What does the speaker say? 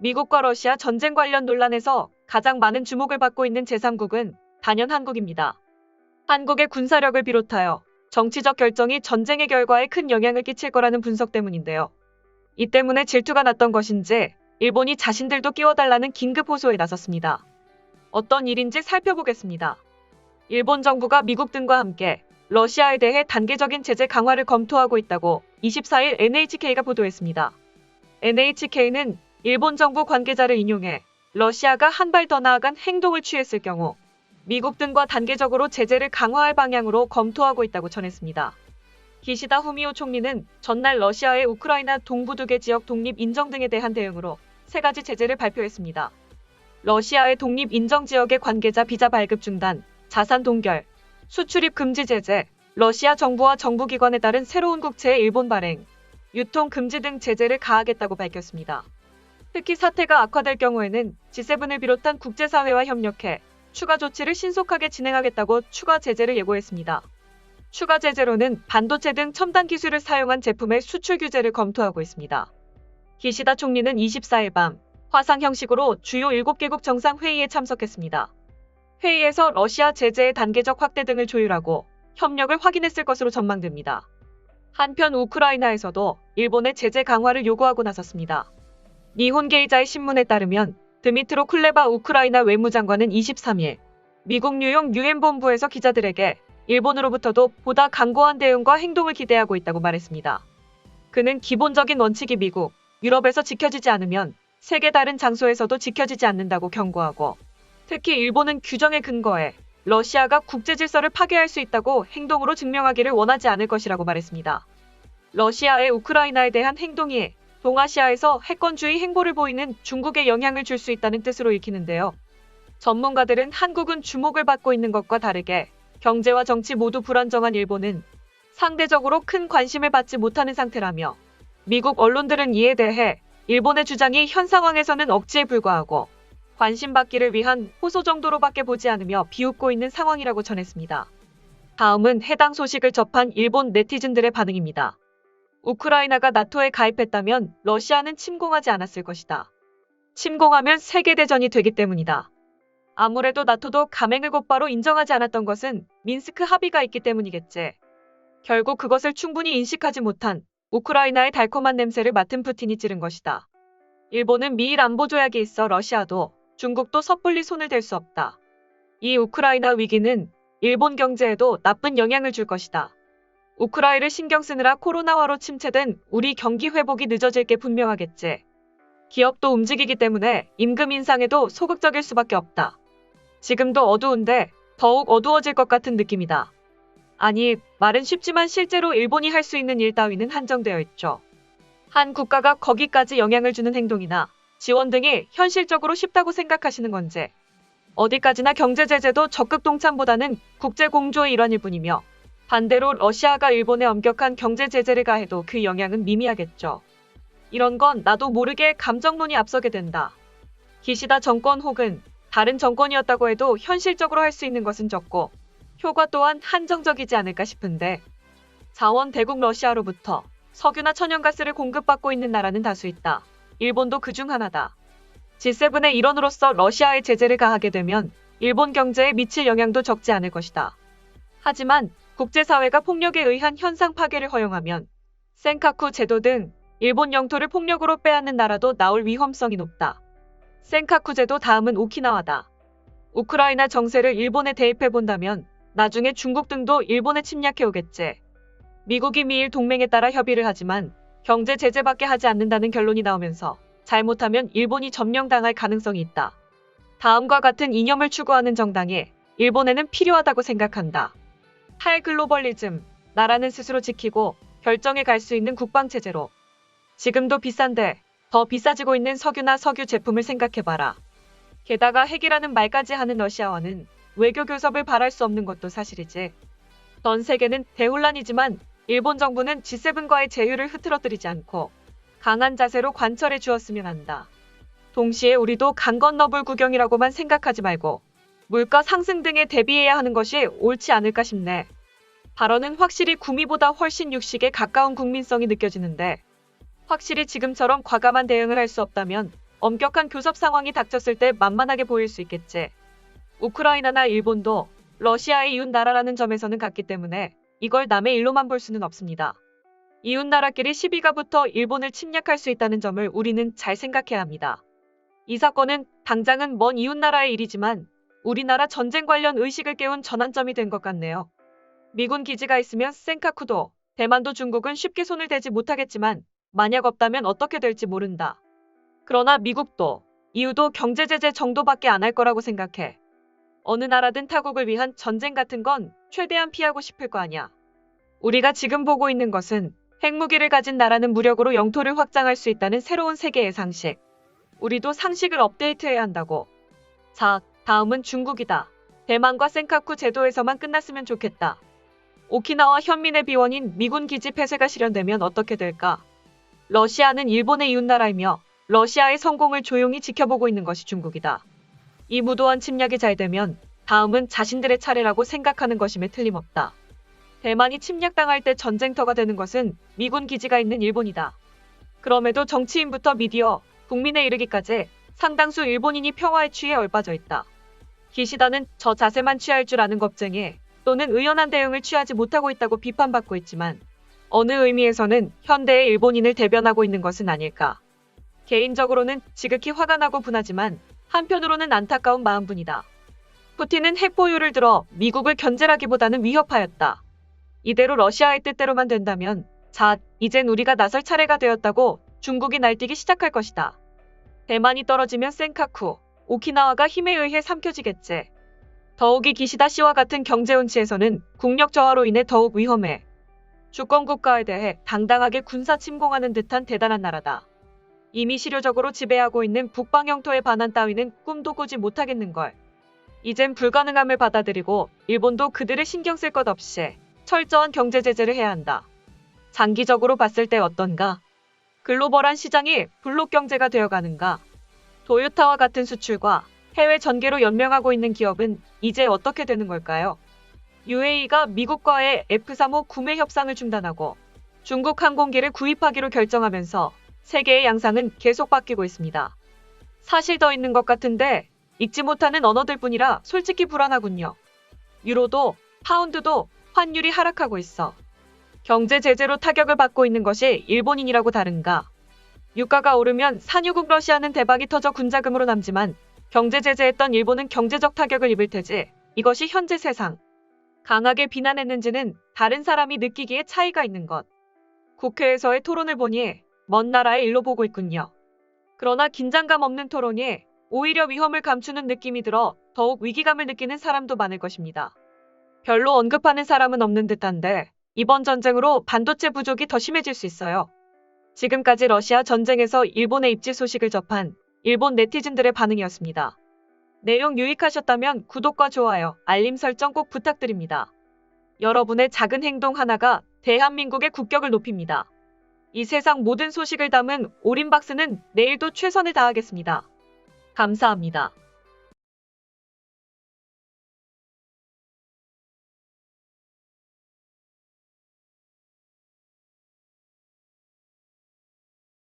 미국과 러시아 전쟁 관련 논란에서 가장 많은 주목을 받고 있는 제3국은 단연 한국입니다. 한국의 군사력을 비롯하여 정치적 결정이 전쟁의 결과에 큰 영향을 끼칠 거라는 분석 때문인데요. 이 때문에 질투가 났던 것인지 일본이 자신들도 끼워달라는 긴급 호소에 나섰습니다. 어떤 일인지 살펴보겠습니다. 일본 정부가 미국 등과 함께 러시아에 대해 단계적인 제재 강화를 검토하고 있다고 24일 NHK가 보도했습니다. NHK는 일본 정부 관계자를 인용해 러시아가 한 발 더 나아간 행동을 취했을 경우 미국 등과 단계적으로 제재를 강화할 방향으로 검토하고 있다고 전했습니다. 기시다 후미오 총리는 전날 러시아의 우크라이나 동부 두 개 지역 독립 인정 등에 대한 대응으로 3가지 제재를 발표했습니다. 러시아의 독립 인정 지역의 관계자 비자 발급 중단, 자산 동결, 수출입 금지 제재, 러시아 정부와 정부기관에 따른 새로운 국채의 일본 발행, 유통 금지 등 제재를 가하겠다고 밝혔습니다. 특히 사태가 악화될 경우에는 G7을 비롯한 국제사회와 협력해 추가 조치를 신속하게 진행하겠다고 추가 제재를 예고했습니다. 추가 제재로는 반도체 등 첨단 기술을 사용한 제품의 수출 규제를 검토하고 있습니다. 기시다 총리는 24일 밤 화상 형식으로 주요 7개국 정상회의에 참석했습니다. 회의에서 러시아 제재의 단계적 확대 등을 조율하고 협력을 확인했을 것으로 전망됩니다. 한편 우크라이나에서도 일본의 제재 강화를 요구하고 나섰습니다. 니혼게이자의 신문에 따르면 드미트로 쿨레바 우크라이나 외무장관은 23일 미국 뉴욕 유엔 본부에서 기자들에게 일본으로부터도 보다 강고한 대응과 행동을 기대하고 있다고 말했습니다. 그는 기본적인 원칙이 미국, 유럽에서 지켜지지 않으면 세계 다른 장소에서도 지켜지지 않는다고 경고하고 특히 일본은 규정에 근거해 러시아가 국제 질서를 파괴할 수 있다고 행동으로 증명하기를 원하지 않을 것이라고 말했습니다. 러시아의 우크라이나에 대한 행동이 동아시아에서 패권주의 행보를 보이는 중국에 영향을 줄 수 있다는 뜻으로 읽히는데요. 전문가들은 한국은 주목을 받고 있는 것과 다르게 경제와 정치 모두 불안정한 일본은 상대적으로 큰 관심을 받지 못하는 상태라며 미국 언론들은 이에 대해 일본의 주장이 현 상황에서는 억지에 불과하고 관심받기를 위한 호소 정도로밖에 보지 않으며 비웃고 있는 상황이라고 전했습니다. 다음은 해당 소식을 접한 일본 네티즌들의 반응입니다. 우크라이나가 나토에 가입했다면 러시아는 침공하지 않았을 것이다. 침공하면 세계대전이 되기 때문이다. 아무래도 나토도 가맹을 곧바로 인정하지 않았던 것은 민스크 합의가 있기 때문이겠지. 결국 그것을 충분히 인식하지 못한 우크라이나의 달콤한 냄새를 맡은 푸틴이 찌른 것이다. 일본은 미일 안보 조약이 있어 러시아도 중국도 섣불리 손을 댈 수 없다. 이 우크라이나 위기는 일본 경제에도 나쁜 영향을 줄 것이다. 우크라이나를 신경 쓰느라 코로나화로 침체된 우리 경기 회복이 늦어질 게 분명하겠지. 기업도 움직이기 때문에 임금 인상에도 소극적일 수밖에 없다. 지금도 어두운데 더욱 어두워질 것 같은 느낌이다. 아니, 말은 쉽지만 실제로 일본이 할 수 있는 일 따위는 한정되어 있죠. 한 국가가 거기까지 영향을 주는 행동이나 지원 등이 현실적으로 쉽다고 생각하시는 건지. 어디까지나 경제 제재도 적극 동참보다는 국제 공조의 일환일 뿐이며 반대로 러시아가 일본에 엄격한 경제 제재를 가해도 그 영향은 미미하겠죠. 이런 건 나도 모르게 감정론이 앞서게 된다. 기시다 정권 혹은 다른 정권이었다고 해도 현실적으로 할 수 있는 것은 적고 효과 또한 한정적이지 않을까 싶은데 자원 대국 러시아로부터 석유나 천연가스를 공급받고 있는 나라는 다수 있다. 일본도 그중 하나다. G7의 일원으로서 러시아에 제재를 가하게 되면 일본 경제에 미칠 영향도 적지 않을 것이다. 하지만 국제사회가 폭력에 의한 현상 파괴를 허용하면 센카쿠 제도 등 일본 영토를 폭력으로 빼앗는 나라도 나올 위험성이 높다. 센카쿠 제도 다음은 오키나와다. 우크라이나 정세를 일본에 대입해본다면 나중에 중국 등도 일본에 침략해오겠지. 미국이 미일 동맹에 따라 협의를 하지만 경제 제재밖에 하지 않는다는 결론이 나오면서 잘못하면 일본이 점령당할 가능성이 있다. 다음과 같은 이념을 추구하는 정당이 일본에는 필요하다고 생각한다. 탈글로벌리즘, 나라는 스스로 지키고 결정해 갈 수 있는 국방체제로. 지금도 비싼데 더 비싸지고 있는 석유나 석유 제품을 생각해봐라. 게다가 핵이라는 말까지 하는 러시아와는 외교 교섭을 바랄 수 없는 것도 사실이지. 전 세계는 대혼란이지만 일본 정부는 G7과의 제휴를 흐트러뜨리지 않고 강한 자세로 관철해 주었으면 한다. 동시에 우리도 강 건너 불구경이라고만 생각하지 말고 물가 상승 등에 대비해야 하는 것이 옳지 않을까 싶네. 발언은 확실히 구미보다 훨씬 육식에 가까운 국민성이 느껴지는데 확실히 지금처럼 과감한 대응을 할 수 없다면 엄격한 교섭 상황이 닥쳤을 때 만만하게 보일 수 있겠지. 우크라이나나 일본도 러시아의 이웃 나라라는 점에서는 같기 때문에 이걸 남의 일로만 볼 수는 없습니다. 이웃 나라끼리 시비가 붙어 일본을 침략할 수 있다는 점을 우리는 잘 생각해야 합니다. 이 사건은 당장은 먼 이웃 나라의 일이지만 우리나라 전쟁 관련 의식을 깨운 전환점이 된 것 같네요. 미군 기지가 있으면 센카쿠도, 대만도 중국은 쉽게 손을 대지 못하겠지만 만약 없다면 어떻게 될지 모른다. 그러나 미국도, EU도 경제 제재 정도밖에 안 할 거라고 생각해. 어느 나라든 타국을 위한 전쟁 같은 건 최대한 피하고 싶을 거 아냐. 우리가 지금 보고 있는 것은 핵무기를 가진 나라는 무력으로 영토를 확장할 수 있다는 새로운 세계의 상식. 우리도 상식을 업데이트해야 한다고. 자, 다음은 중국이다. 대만과 센카쿠 제도에서만 끝났으면 좋겠다. 오키나와 현민의 비원인 미군 기지 폐쇄가 실현되면 어떻게 될까? 러시아는 일본의 이웃나라이며 러시아의 성공을 조용히 지켜보고 있는 것이 중국이다. 이 무도한 침략이 잘 되면 다음은 자신들의 차례라고 생각하는 것임에 틀림없다. 대만이 침략당할 때 전쟁터가 되는 것은 미군 기지가 있는 일본이다. 그럼에도 정치인부터 미디어, 국민에 이르기까지 상당수 일본인이 평화에 취해 얼빠져 있다. 기시다는 저 자세만 취할 줄 아는 겁쟁이 또는 의연한 대응을 취하지 못하고 있다고 비판받고 있지만 어느 의미에서는 현대의 일본인을 대변하고 있는 것은 아닐까. 개인적으로는 지극히 화가 나고 분하지만 한편으로는 안타까운 마음뿐이다. 푸틴은 핵 보유를 들어 미국을 견제하기보다는 위협하였다. 이대로 러시아의 뜻대로만 된다면 자, 이젠 우리가 나설 차례가 되었다고 중국이 날뛰기 시작할 것이다. 대만이 떨어지면 센카쿠, 오키나와가 힘에 의해 삼켜지겠지. 더욱이 기시다 씨와 같은 경제운치에서는 국력 저하로 인해 더욱 위험해. 주권 국가에 대해 당당하게 군사 침공하는 듯한 대단한 나라다. 이미 실효적으로 지배하고 있는 북방 영토의 반환 따위는 꿈도 꾸지 못하겠는걸. 이젠 불가능함을 받아들이고 일본도 그들을 신경 쓸 것 없이 철저한 경제 제재를 해야 한다. 장기적으로 봤을 때 어떤가? 글로벌한 시장이 블록 경제가 되어가는가? 도요타와 같은 수출과 해외 전개로 연명하고 있는 기업은 이제 어떻게 되는 걸까요? UAE가 미국과의 F-35 구매 협상을 중단하고 중국 항공기를 구입하기로 결정하면서 세계의 양상은 계속 바뀌고 있습니다. 사실 더 있는 것 같은데 읽지 못하는 언어들 뿐이라 솔직히 불안하군요. 유로도 파운드도 환율이 하락하고 있어. 경제 제재로 타격을 받고 있는 것이 일본인이라고 다른가? 유가가 오르면 산유국 러시아는 대박이 터져 군자금으로 남지만 경제 제재했던 일본은 경제적 타격을 입을 테지. 이것이 현재 세상. 강하게 비난했는지는 다른 사람이 느끼기에 차이가 있는 것. 국회에서의 토론을 보니 먼 나라의 일로 보고 있군요. 그러나 긴장감 없는 토론이 오히려 위험을 감추는 느낌이 들어 더욱 위기감을 느끼는 사람도 많을 것입니다. 별로 언급하는 사람은 없는 듯한데 이번 전쟁으로 반도체 부족이 더 심해질 수 있어요. 지금까지 러시아 전쟁에서 일본의 입지 소식을 접한 일본 네티즌들의 반응이었습니다. 내용 유익하셨다면 구독과 좋아요, 알림 설정 꼭 부탁드립니다. 여러분의 작은 행동 하나가 대한민국의 국격을 높입니다. 이 세상 모든 소식을 담은 올인박스는 내일도 최선을 다하겠습니다. 감사합니다.